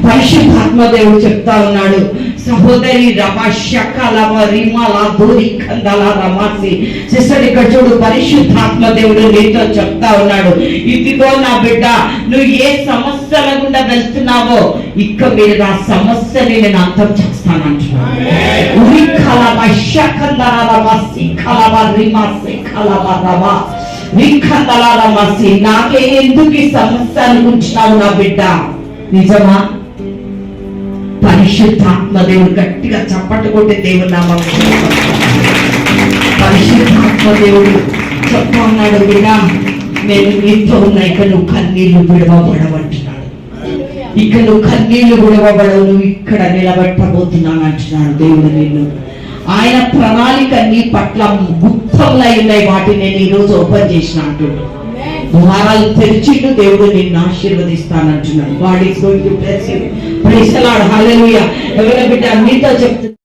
పరిశుద్ధాత్మ దేవుడు చెప్తా ఉన్నాడు, సహోదరి సిస్టర్ ఇక్కడ చూడు, పరిశుద్ధాత్మ దేవుడు నీతో చెప్తా ఉన్నాడు, ఇదిగో నా బిడ్డ, నువ్వు ఏ సమస్యల గుండా వెళ్తున్నావో ఇక మీరు నా సమస్యని నేను అంతం చేస్తానంటున్నాను. నాకే ఎందుకు ఈ సమస్య అనుకుంటున్నావు నా బిడ్డ? నిజమా? పరిశుద్ధాత్మ దేవుడు గట్టిగా చప్పట్లు కొట్టే దేవుడు నామం. పరిశుద్ధాత్మ దేవుడు చెప్తా ఉన్నాడు, బిడ్డా నేను నీతో ఉన్నా, ఇక నువ్వు కన్నీళ్లు విడవబడవంటున్నాడు. ఇక నువ్వు కన్నీళ్లు విడవబడవు, నువ్వు ఇక్కడ నిలబెట్టబోతున్నాను అంటున్నాడు దేవుడు నిన్ను. ఆయన ప్రణాళిక నీ పట్ల గుప్తంలో ఉన్నాయి, వాటిని నేను ఈరోజు ఓపెన్ చేసిన అంటున్నాడు. ద్వారాలు తెరిచిండు దేవుడు, నిన్ను ఆశీర్వదిస్తానంటున్నాడు. God is going to bless you. Praise the Lord. Hallelujah. ఎవరైనా బిడ్డ మీతో చెప్తున్నా